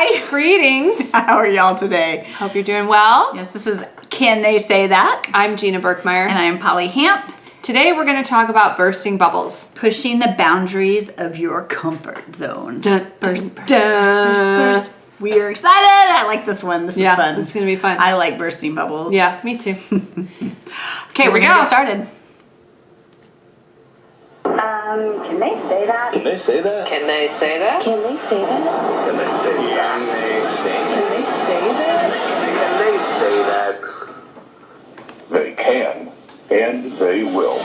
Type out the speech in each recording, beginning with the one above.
Hi. Greetings. How are y'all today? Hope you're doing well. Yes, this is Can They Say That? I'm Gina Berkmeyer. And I am Polly Hamp. Today we're going to talk about bursting bubbles. Pushing the boundaries of your comfort zone. Burst. We are excited. I like this one. This is fun. It's going to be fun. I like bursting bubbles. Yeah, me too. Okay, we're going to get started. Can they say that? Can they say that? Can they say that? Can they say that? Can they say that? Can they say that? Can they say that? They can, and they will.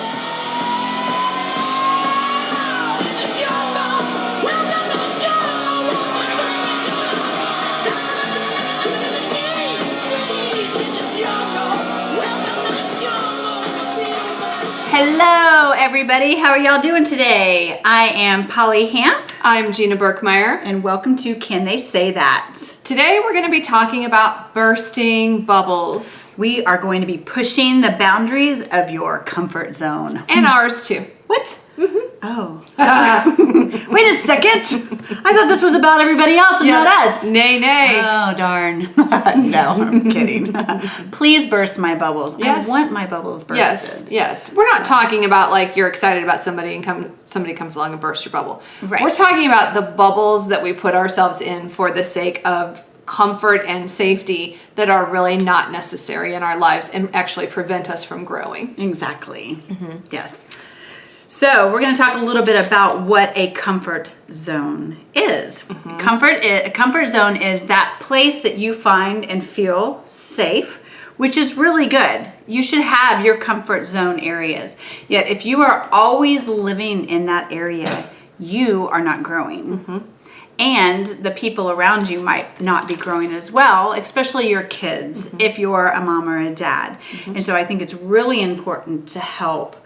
Hello, everybody. How are y'all doing today? I am Polly Hamp. I'm Gina Berkmeyer. And welcome to Can They Say That? Today we're going to be talking about bursting bubbles. We are going to be pushing the boundaries of your comfort zone. And ours too. What? Oh. Wait a second. I thought this was about everybody else and not us. Nay, nay. Oh, darn. No, I'm kidding. Please burst my bubbles. Yes. I want my bubbles bursted. Yes. We're not talking about like you're excited about somebody and somebody comes along and bursts your bubble. Right. We're talking about the bubbles that we put ourselves in for the sake of comfort and safety that are really not necessary in our lives and actually prevent us from growing. Exactly. Mm-hmm. Yes. So we're going to talk a little bit about what a comfort zone is. Mm-hmm. A comfort zone is that place that you find and feel safe, which is really good. You should have your comfort zone areas. Yet if you are always living in that area, you are not growing. Mm-hmm. And the people around you might not be growing as well, especially your kids, mm-hmm. if you're a mom or a dad. Mm-hmm. And so I think it's really important to help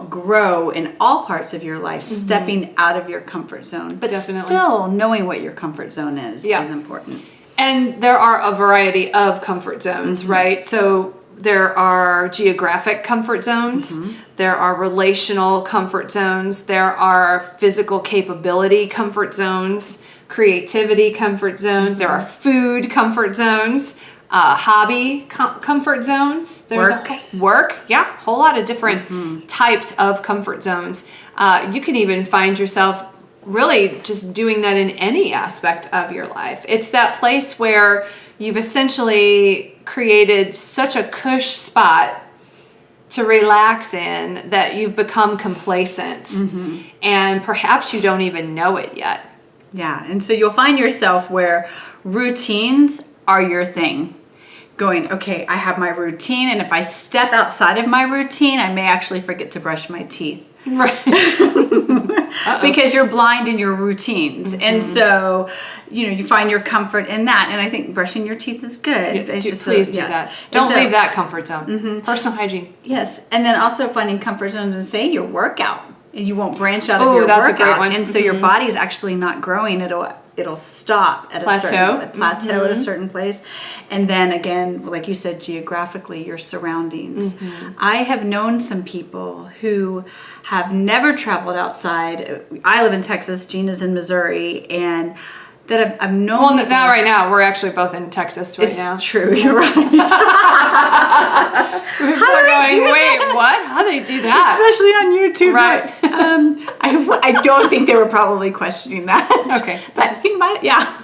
grow in all parts of your life, mm-hmm. stepping out of your comfort zone. But Definitely. Still knowing what your comfort zone is important. And there are a variety of comfort zones, mm-hmm. right? So there are geographic comfort zones, mm-hmm. there are relational comfort zones, there are physical capability comfort zones, creativity comfort zones, there are food comfort zones, hobby comfort zones. There's work, a whole lot of different mm-hmm. types of comfort zones. You can even find yourself really just doing that in any aspect of your life. It's that place where you've essentially created such a cush spot to relax in that you've become complacent, mm-hmm. and perhaps you don't even know it yet. Yeah, and so you'll find yourself where routines are your thing. Going, okay, I have my routine, and if I step outside of my routine, I may actually forget to brush my teeth. Right. Because you're blind in your routines. Mm-hmm. And so, you find your comfort in that. And I think brushing your teeth is good. Yeah, please do that. Don't leave that comfort zone. Mm-hmm. Personal hygiene. Yes. And then also finding comfort zones and say your workout. You won't branch out of your that's workout. A great one. And so your body is actually not growing. It'll stop at a certain plateau mm-hmm. at a certain place. And then again, like you said, geographically, your surroundings. Mm-hmm. I have known some people who have never traveled outside. I live in Texas, Gina's in Missouri, and that I've known. Well, now right now we're actually both in Texas right now. It's true. You're right. People are going, wait, what? How do they do that? Especially on YouTube, right? I don't think they were probably questioning that. Okay, but think about it. Yeah.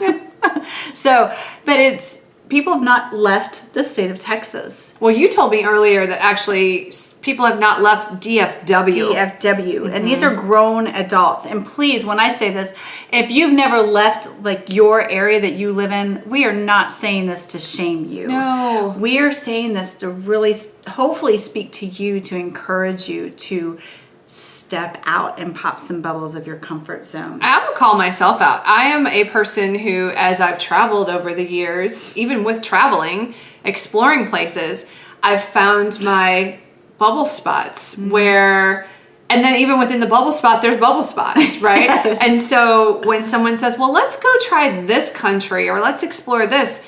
So, but it's people have not left the state of Texas. Well, you told me earlier that actually people have not left DFW. Mm-hmm. And these are grown adults. And please, when I say this, if you've never left like your area that you live in, we are not saying this to shame you. No. We are saying this to really hopefully speak to you, to encourage you to step out and pop some bubbles of your comfort zone. I would call myself out. I am a person who, as I've traveled over the years, even with traveling, exploring places, I've found my bubble spots where, and then even within the bubble spot, there's bubble spots, right? Yes. And so when someone says, well, let's go try this country or let's explore this,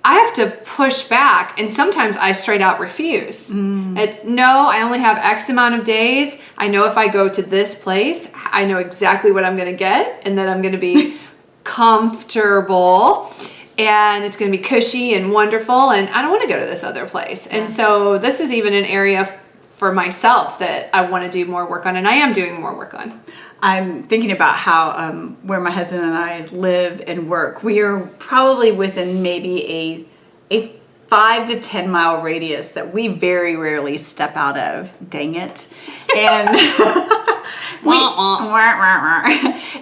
I have to push back, and sometimes I straight out refuse. It's no, I only have X amount of days. I know if I go to this place, I know exactly what I'm going to get, and that I'm going to be comfortable, and it's going to be cushy and wonderful, and I don't want to go to this other place. And so this is even an area for myself that I want to do more work on, and I am doing more work on. I'm thinking about how where my husband and I live and work, we are probably within maybe a 5 to 10 mile radius that we very rarely step out of. Dang it. And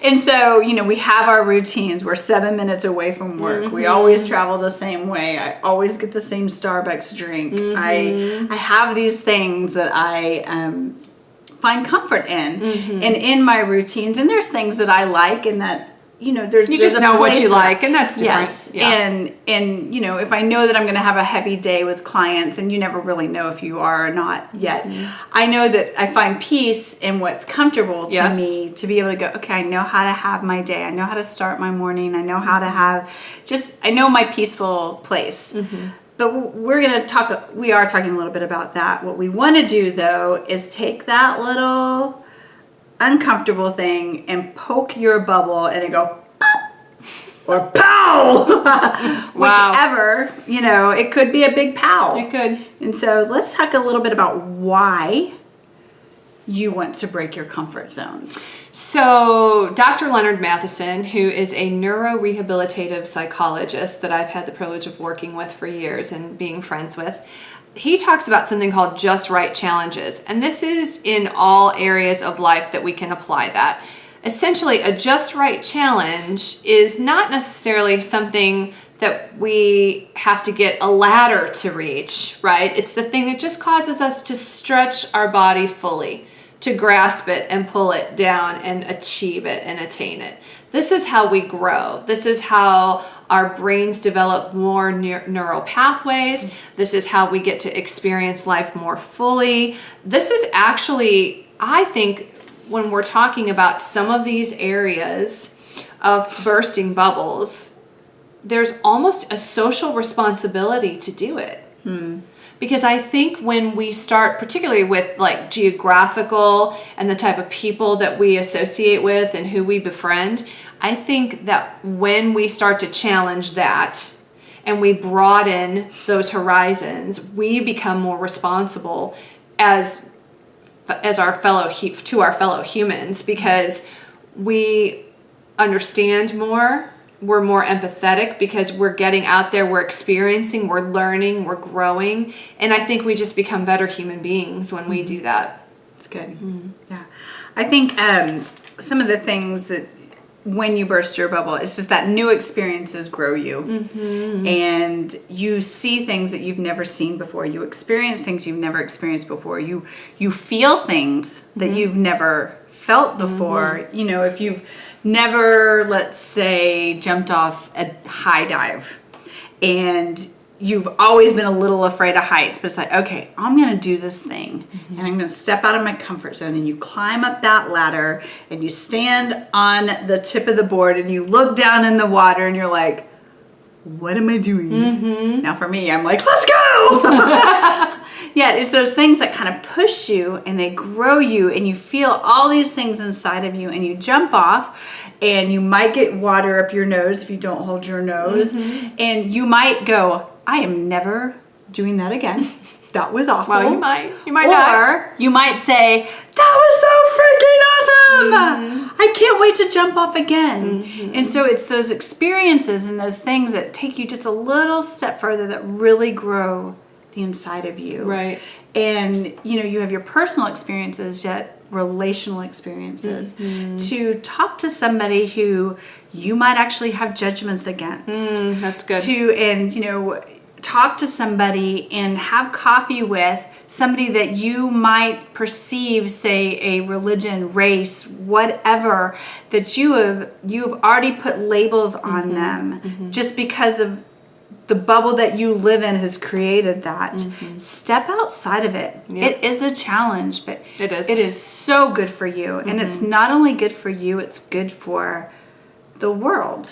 and so, you know, we have our routines. We're 7 minutes away from work. We always travel the same way. I always get the same Starbucks drink. I have these things that I find comfort in and in my routines. And there's things that I like and that, you know, there's You just a know what place you for like, that. and that's different. Yes. Yeah. And you know, if I know that I'm going to have a heavy day with clients, and you never really know if you are or not yet, I know that I find peace in what's comfortable to Yes. me, to be able to go, okay, I know how to have my day. I know how to start my morning. I know how to have I know my peaceful place. But we are talking a little bit about that. What we want to do though is take that little uncomfortable thing and poke your bubble and it go pop or pow. Whichever, you know, it could be a big pow. It could. And so let's talk a little bit about why you want to break your comfort zones. So, Dr. Leonard Matheson, who is a neurorehabilitative psychologist that I've had the privilege of working with for years and being friends with, he talks about something called just right challenges. And this is in all areas of life that we can apply that. Essentially, a just right challenge is not necessarily something that we have to get a ladder to reach, right? It's the thing that just causes us to stretch our body fully, to grasp it and pull it down and achieve it and attain it. This is how we grow. This is how our brains develop more neural pathways. This is how we get to experience life more fully. This is actually, I think, when we're talking about some of these areas of bursting bubbles, there's almost a social responsibility to do it. Because I think when we start, particularly with like geographical and the type of people that we associate with and who we befriend, I think that when we start to challenge that and we broaden those horizons, we become more responsible as our fellow humans, because we understand more. We're more empathetic because we're getting out there, we're experiencing, we're learning, we're growing. And I think we just become better human beings when we do that. That's good. Yeah. I think some of the things that when you burst your bubble, it's just that new experiences grow you. And you see things that you've never seen before. You experience things you've never experienced before. You feel things that you've never felt before. You know, if you've never, let's say, jumped off a high dive and you've always been a little afraid of heights, but it's like, okay, I'm going to do this thing and I'm going to step out of my comfort zone, and you climb up that ladder and you stand on the tip of the board and you look down in the water and you're like, what am I doing? Now for me, I'm like, let's go. Yeah, it's those things that kind of push you and they grow you, and you feel all these things inside of you, and you jump off and you might get water up your nose if you don't hold your nose, and you might go, I am never doing that again. That was awful. Well, you might or not. you might say, that was so freaking awesome. I can't wait to jump off again. And so it's those experiences and those things that take you just a little step further that really grow the inside of you. Right. And you know, you have your personal experiences, yet relational experiences. To talk to somebody who you might actually have judgments against. That's good. And you know, talk to somebody and have coffee with somebody that you might perceive, say, a religion, race, whatever, that you've already put labels on them just because of the bubble that you live in has created that. Step outside of it. It is a challenge, but It is. it is so good for you. And it's not only good for you, it's good for the world.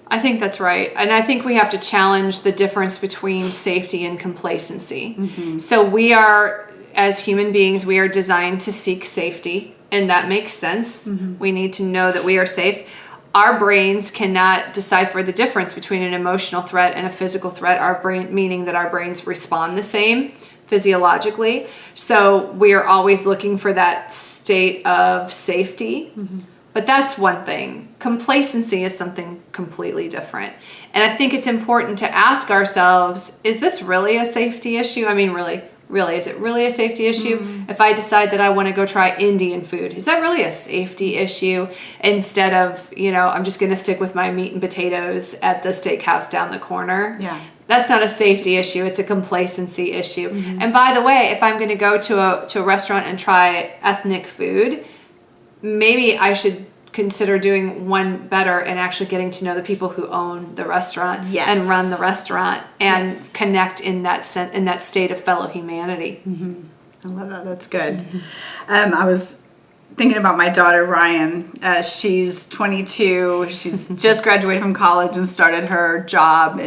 I think that's right. And I think we have to challenge the difference between safety and complacency. So we are, as human beings, we are designed to seek safety, and that makes sense. We need to know that we are safe. our brains cannot decipher the difference between an emotional threat and a physical threat. Meaning that our brains respond the same physiologically. So we are always looking for that state of safety. But that's one thing. Complacency is something completely different. And I think it's important to ask ourselves, is this really a safety issue? I mean, really, is it really a safety issue? If I decide that I want to go try Indian food, is that really a safety issue? Instead of, I'm just going to stick with my meat and potatoes at the steakhouse down the corner. Yeah. That's not a safety issue. It's a complacency issue. And by the way, if I'm going to go to a restaurant and try ethnic food, maybe I should consider doing one better and actually getting to know the people who own the restaurant Yes. and run the restaurant and Yes. connect in that state of fellow humanity. I love that. That's good. I was thinking about my daughter, Ryan. She's 22. She's just graduated from college and started her job.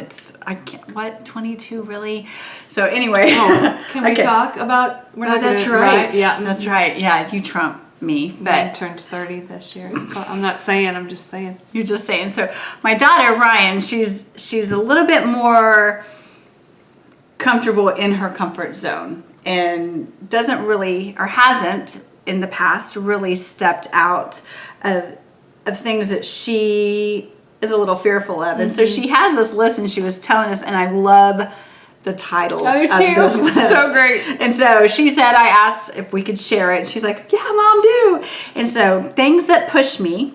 22 really? So anyway. Can we Okay. talk about? We're Oh, not that's gonna- right. Yeah, That's right. Yeah, you trump me. Ben But turns 30 this year. So I'm not saying. I'm just saying. you're just saying. So my daughter, Ryan, she's a little bit more comfortable in her comfort zone and doesn't really, or hasn't in the past, really stepped out of things that she is a little fearful of. And so she has this list and she was telling us, and I love the title I do of too. this list. So great. And so she said, I asked if we could share it. She's like, yeah, Mom, do. And so things that push me,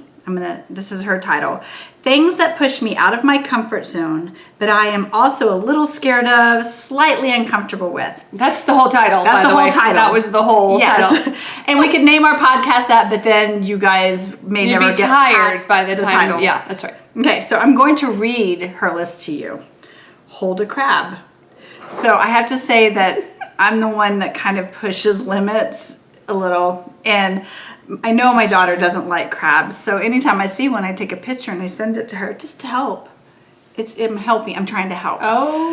this is her title, things that push me out of my comfort zone, but I am also a little scared of, slightly uncomfortable with. That's the whole title. That's by the whole way. title. That was the whole title. And we could name our podcast that, but then you guys may You'd never be get tired past by the time. title. Yeah, that's right. Okay, so I'm going to read her list to you. Hold a crab. So I have to say that I'm the one that kind of pushes limits a little. And I know my daughter doesn't like crabs. So anytime I see one, I take a picture and I send it to her just to help. I'm helping. I'm trying to help.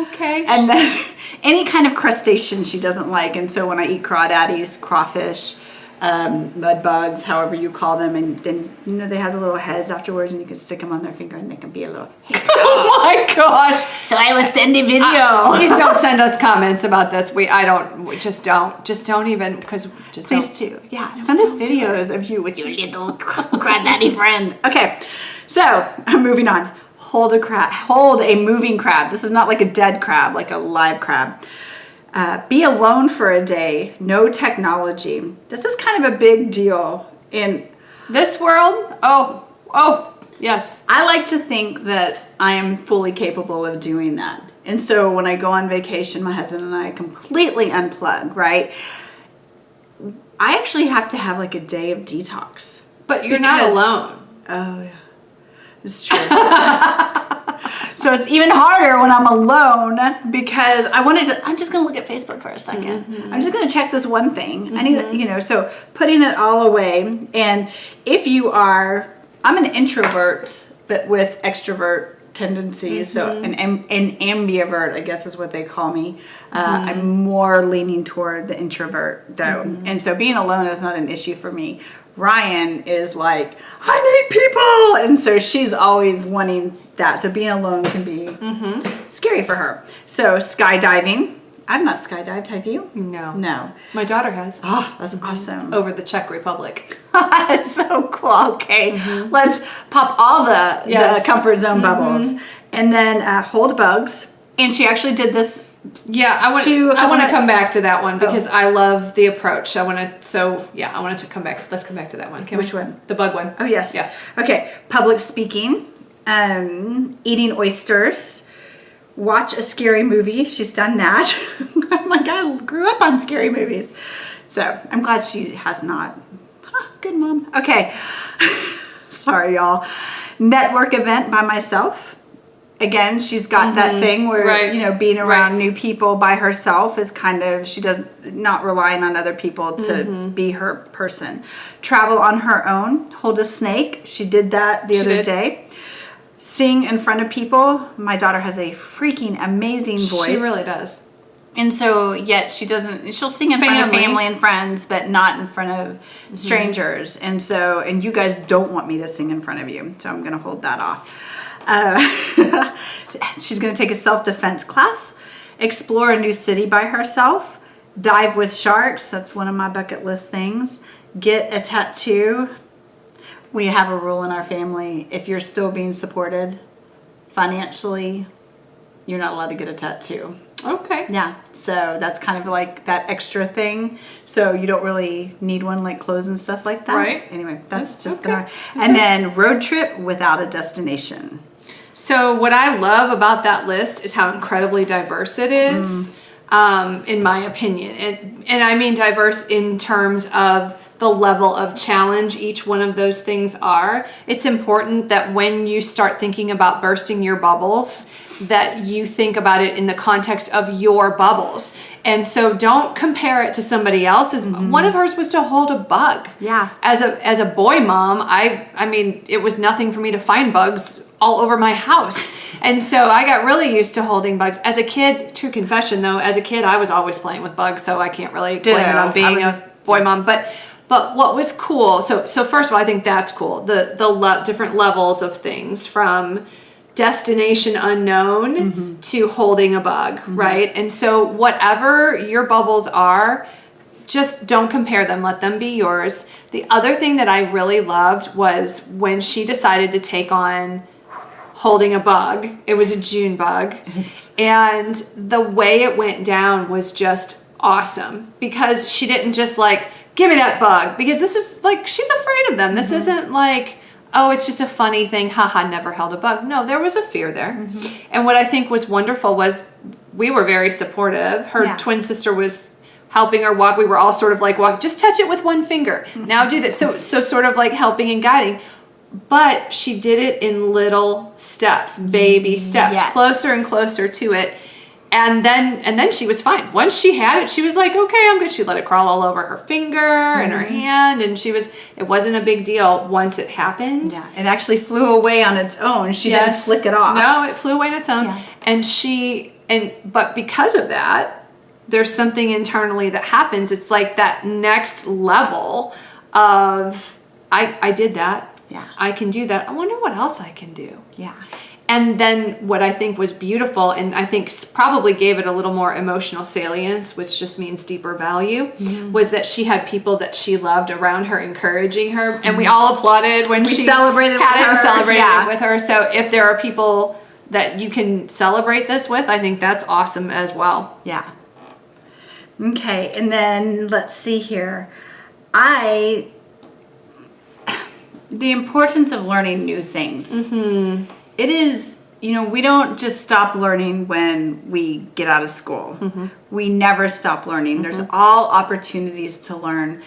Okay. And then any kind of crustacean she doesn't like. And so when I eat crawdaddies, crawfish, mud bugs, however you call them, and then they have the little heads afterwards, and you can stick them on their finger, and they can be a little. Oh my gosh. So I was sending video. Please don't send us comments about this. Just don't even, because just Please do. Yeah, send us videos of you with your little crawdaddy friend. Okay, so I'm moving on. Hold a moving crab. This is not like a dead crab, like a live crab. Be alone for a day, no technology. This is kind of a big deal in this world. Oh, yes. I like to think that I am fully capable of doing that. And so when I go on vacation, my husband and I completely unplug, right? I actually have to have like a day of detox. But you're not Because- alone. Oh, yeah. It's true. So it's even harder when I'm alone because I'm just going to look at Facebook for a second. I'm just going to check this one thing. I need, so putting it all away. And if I'm an introvert, but with extrovert tendencies. So an ambivert, I guess is what they call me. I'm more leaning toward the introvert though. And so being alone is not an issue for me. Ryan is like, I need people. And so she's always wanting that. So being alone can be scary for her. So skydiving. I've not skydived. Have you? No. No. My daughter has. Oh, that's awesome. Over the Czech Republic. That's so cool. Okay. Let's pop all the Yes. comfort zone bubbles. And then hold bugs. And she actually did this. Yeah, I want To a couple to nights. come back to that one because I love the approach. I wanted to come back. Let's come back to that one. Can Which we? one? The bug one. Oh, yes. Yeah. Okay. Public speaking. Eating oysters. Watch a scary movie. She's done that. I'm like, I grew up on scary movies. So I'm glad she has not. Good mom. Okay. Sorry, y'all. Network event by myself. Again, she's got that thing where, Right. being around Right. new people by herself is kind of, she does not relying on other people to be her person. Travel on her own. Hold a snake. She did that the other did. day. Sing in front of people. My daughter has a freaking amazing voice. She really does. And so, yet she'll sing in front of family and friends, but not in front of strangers. And so, and you guys don't want me to sing in front of you. So I'm going to hold that off. She's going to take a self-defense class, explore a new city by herself, dive with sharks. That's one of my bucket list things. Get a tattoo. We have a rule in our family. If you're still being supported financially, you're not allowed to get a tattoo. Okay. Yeah, so that's kind of like that extra thing. So you don't really need one like clothes and stuff like that. Right. Anyway, that's just okay. gonna. And then road trip without a destination. So what I love about that list is how incredibly diverse it is, in my opinion. And I mean diverse in terms of the level of challenge each one of those things are. It's important that when you start thinking about bursting your bubbles, that you think about it in the context of your bubbles. And so don't compare it to somebody else's. One of hers was to hold a bug. Yeah. As a boy mom, I mean, it was nothing for me to find bugs all over my house. And so I got really used to holding bugs. As a kid, true confession though, as a kid, I was always playing with bugs, so I can't really blame it on being a boy mom. But what was cool, so first of all, I think that's cool. The different levels of things, from destination unknown to holding a bug, right? And so whatever your bubbles are, just don't compare them. Let them be yours. The other thing that I really loved was when she decided to take on holding a bug. It was a June bug. Yes. And the way it went down was just awesome, because she didn't just like, give me that bug, because this is like, she's afraid of them. This isn't like, oh, it's just a funny thing. Haha, never held a bug. No, there was a fear there. And what I think was wonderful was we were very supportive. Her twin sister was helping her walk. We were all sort of like, walk, just touch it with one finger. Now do this. So sort of like helping and guiding. But she did it in little steps, baby steps, closer and closer to it. And then she was fine. Once she had it, she was like, okay, I'm good. She let it crawl all over her finger and her hand, and it wasn't a big deal once it happened. Yeah, it actually flew away on its own. She didn't flick it off. No, it flew away on its own. Yeah. But because of that, there's something internally that happens. It's like that next level of, I did that. Yeah. I can do that. I wonder what else I can do. Yeah. And then what I think was beautiful, and I think probably gave it a little more emotional salience, which just means deeper value, was that she had people that she loved around her encouraging her. And we all applauded when she celebrated had with it and her. celebrated Yeah. it with her. So if there are people that you can celebrate this with, I think that's awesome as well. Yeah. Okay, and then let's see here. The importance of learning new things. It is, we don't just stop learning when we get out of school. We never stop learning. There's all opportunities to learn,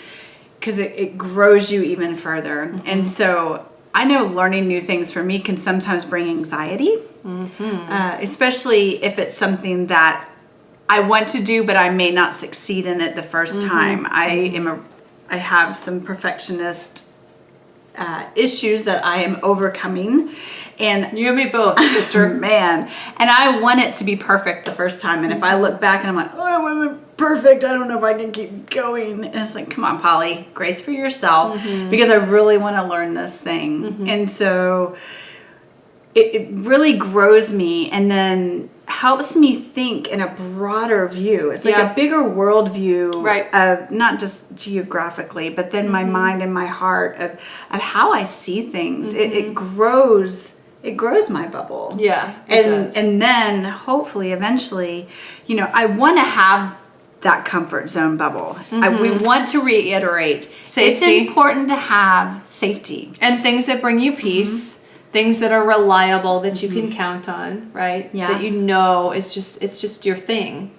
because it grows you even further. And so I know learning new things for me can sometimes bring anxiety, especially if it's something that I want to do, but I may not succeed in it the first time. I have some perfectionist issues that I am overcoming, and You and me both, sister. man, and I want it to be perfect the first time. And if I look back and I'm like, oh, it wasn't perfect, I don't know if I can keep going. And it's like, come on, Polly, grace for yourself, because I really want to learn this thing. And so it really grows me, and then helps me think in a broader view. It's like a bigger world view, Right. of not just geographically, but then my mind and my heart of how I see things. It grows my bubble. Yeah, it and does. and then hopefully eventually, I want to have that comfort zone bubble. We want to reiterate Safety. It's important to have safety. And things that bring you peace. Things that are reliable, that you can count on, right? Yeah. That it's just your thing.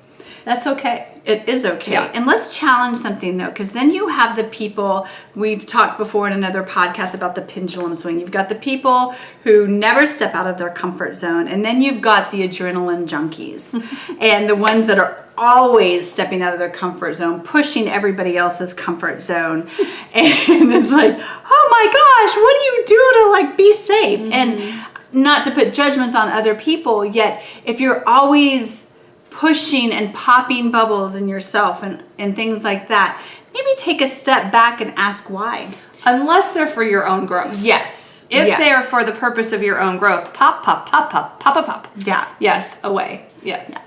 That's okay. It is okay. Yeah. And let's challenge something though, because then you have the people, we've talked before in another podcast about the pendulum swing. You've got the people who never step out of their comfort zone, and then you've got the adrenaline junkies and the ones that are always stepping out of their comfort zone, pushing everybody else's comfort zone. And it's like, oh my gosh, what do you do to like be safe? And not to put judgments on other people, yet if you're always pushing and popping bubbles in yourself and things like that, maybe take a step back and ask why. Unless they're for your own growth. Yes. If yes. they are for the purpose of your own growth, pop, pop, pop, pop, pop, pop, pop. Yeah. Yes, away. Yeah. Yeah.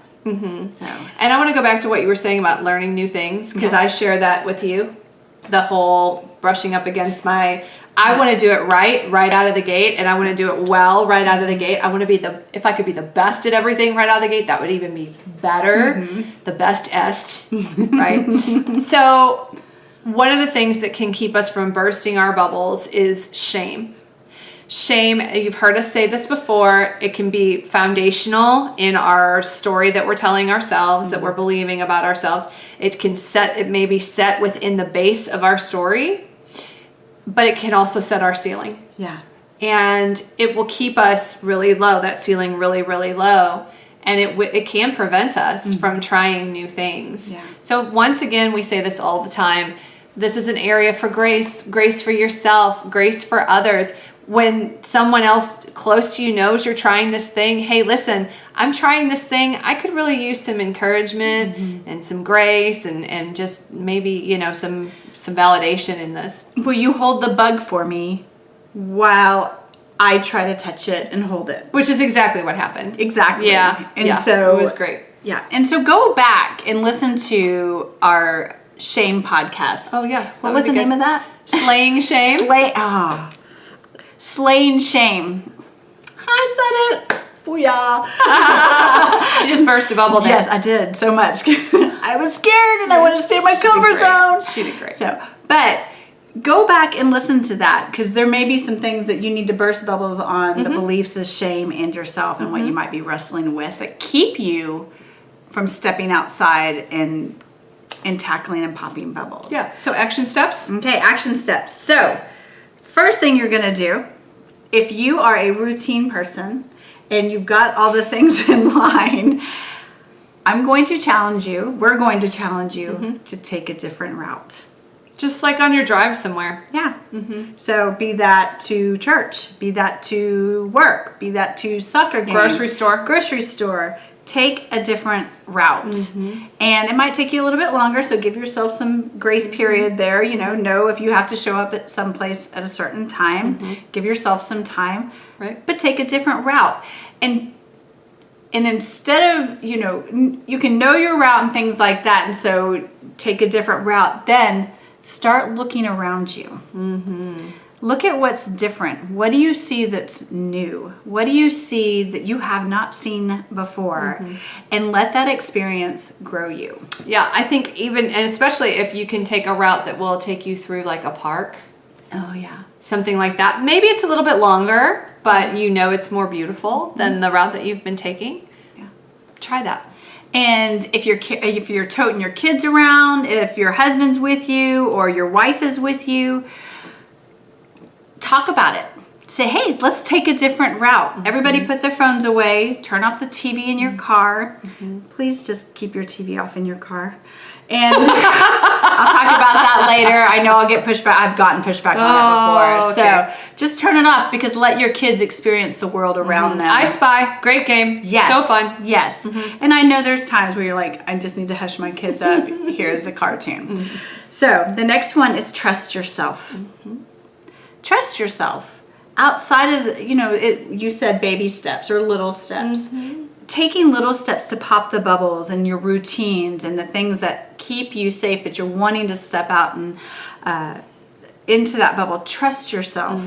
So. And I want to go back to what you were saying about learning new things, because I share that with you. The whole brushing up against I want to do it right out of the gate, and I want to do it well right out of the gate. I want to be if I could be the best at everything right out of the gate, that would even be better. The bestest, right? So one of the things that can keep us from bursting our bubbles is shame. Shame, you've heard us say this before, it can be foundational in our story that we're telling ourselves, that we're believing about ourselves. It may be set within the base of our story, but it can also set our ceiling. Yeah. And it will keep us really low, that ceiling really, really low. And it can prevent us from trying new things. Yeah. So once again, we say this all the time. This is an area for grace for yourself, grace for others. When someone else close to you knows you're trying this thing, hey, listen, I'm trying this thing. I could really use some encouragement and some grace and just maybe, some validation in this. Will you hold the bug for me while I try to touch it and hold it? Which is exactly what happened. Exactly. Yeah. And yeah, so it was great. Yeah. And so go back and listen to our shame podcast. Oh, yeah. What was the name of that? Slaying Shame. Slaying Shame. I said it. Booyah. She just burst a bubble there. Yes, I did so much. I was scared and I wanted to stay in my She did comfort great. zone. She did great. So, but go back and listen to that, because there may be some things that you need to burst bubbles on, the beliefs of shame and yourself and what you might be wrestling with that keep you from stepping outside and tackling and popping bubbles. Yeah. So action steps. Okay, action steps. So, first thing you're going to do, if you are a routine person and you've got all the things in line, we're going to challenge you to take a different route. Just like on your drive somewhere. Yeah. So be that to church, be that to work, be that to soccer game. Grocery store. Take a different route. And it might take you a little bit longer, so give yourself some grace period there. Know if you have to show up at some place at a certain time, give yourself some time. Right. But take a different route. And instead of, you can know your route and things like that, and so take a different route, then start looking around you. Look at what's different. What do you see that's new? What do you see that you have not seen before? And let that experience grow you. Yeah, I think and especially if you can take a route that will take you through like a park, Oh, yeah. something like that. Maybe it's a little bit longer, but it's more beautiful than the route that you've been taking. Yeah. Try that. And if you're toting your kids around, if your husband's with you or your wife is with you, talk about it. Say, hey, let's take a different route. Everybody put their phones away. Turn off the TV in your car. Please just keep your TV off in your car. And I'll talk about that later. I know I'll get pushback. I've gotten pushback on that before. Okay. So just turn it off, because let your kids experience the world around them. I Spy, great game. Yes. So fun. Yes. And I know there's times where you're like, I just need to hush my kids up. Here's a cartoon. So the next one is trust yourself. Trust yourself. Outside of you said baby steps or little steps. Taking little steps to pop the bubbles and your routines and the things that keep you safe, but you're wanting to step out and into that bubble. Trust yourself.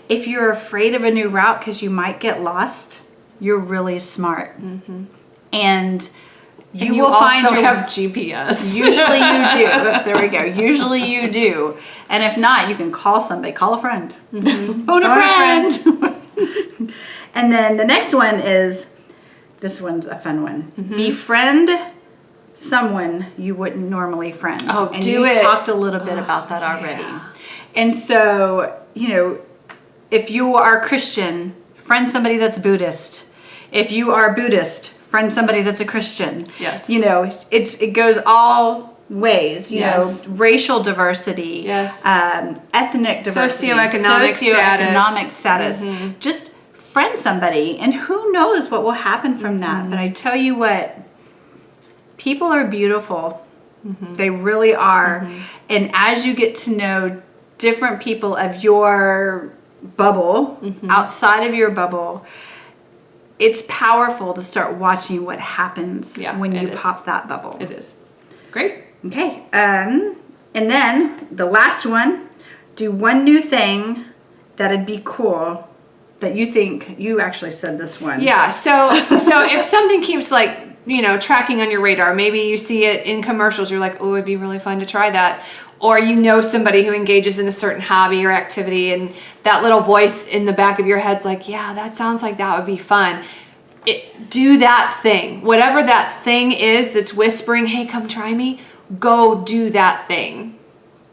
If you're afraid of a new route because you might get lost, you're really smart. And you will find also your have GPS. Usually you do. Oops, there we go. Usually you do. And if not, you can call somebody. Call a friend. Phone a friend. And then the next one is, this one's a fun one. Befriend someone you wouldn't normally friend. Oh, and do you it. talked a little bit about that already. And so, if you are Christian, friend somebody that's Buddhist. If you are Buddhist, friend somebody that's a Christian. Yes. It goes all ways. Yes. Racial diversity. Yes. Ethnic diversity. Socioeconomic status. Just friend somebody, and who knows what will happen from that. But I tell you what, people are beautiful. They really are. And as you get to know different people of your bubble, outside of your bubble, it's powerful to start watching what happens when you pop that bubble. It is. Great. Okay. And then the last one, do one new thing that'd be cool that you think, you actually said this one. Yeah. So if something keeps like, tracking on your radar, maybe you see it in commercials, you're like, oh, it'd be really fun to try that. Or somebody who engages in a certain hobby or activity, and that little voice in the back of your head's like, yeah, that sounds like that would be fun. Do that thing. Whatever that thing is that's whispering, hey, come try me, go do that thing.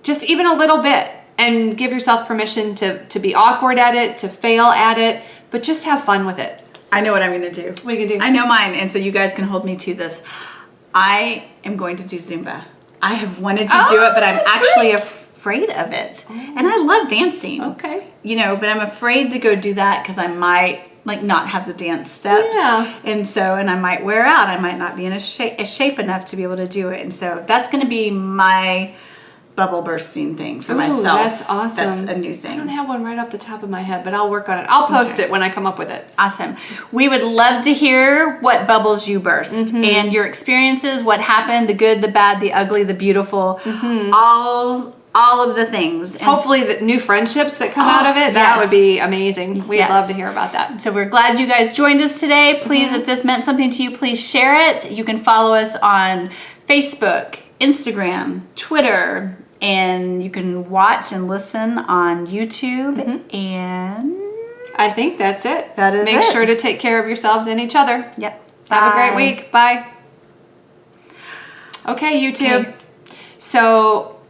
Just even a little bit, and give yourself permission to be awkward at it, to fail at it, but just have fun with it. I know what I'm going to do. What are you going to do? I know mine, and so you guys can hold me to this. I am going to do Zumba. I have wanted to do it, but I'm that's actually great. afraid of it. And I love dancing. Okay. But I'm afraid to go do that because I might not have the dance steps. Yeah. And I might wear out. I might not be in a shape enough to be able to do it. And so that's going to be my bubble bursting thing for myself. That's awesome. That's a new I thing. don't have one right off the top of my head, but I'll work on it. I'll post it when I come up with it. Awesome. We would love to hear what bubbles you burst and your experiences, what happened, the good, the bad, the ugly, the beautiful, all of the things. And Hopefully the new friendships that come out of it, that would be amazing. We'd love to hear about that. So we're glad you guys joined us today. Please, if this meant something to you, please share it. You can follow us on Facebook, Instagram, Twitter, and you can watch and listen on YouTube. And I think that's it. That is Make it. sure to take care of yourselves and each other. yep. Have a great Bye. week. Bye. Okay, YouTube. Okay. So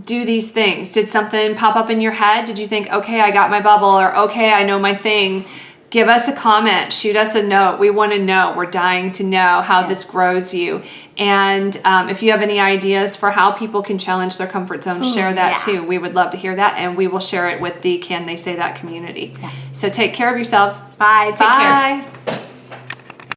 do these things. Did something pop up in your head? Did you think, okay, I got my bubble, or okay, I know my thing? Give us a comment. Shoot us a note. We want to know. We're dying to know how this grows you. And if you have any ideas for how people can challenge their comfort zone, share that too. We would love to hear that, and we will share it with the Can They Say That community. So take care of yourselves. Bye. Take care. Bye.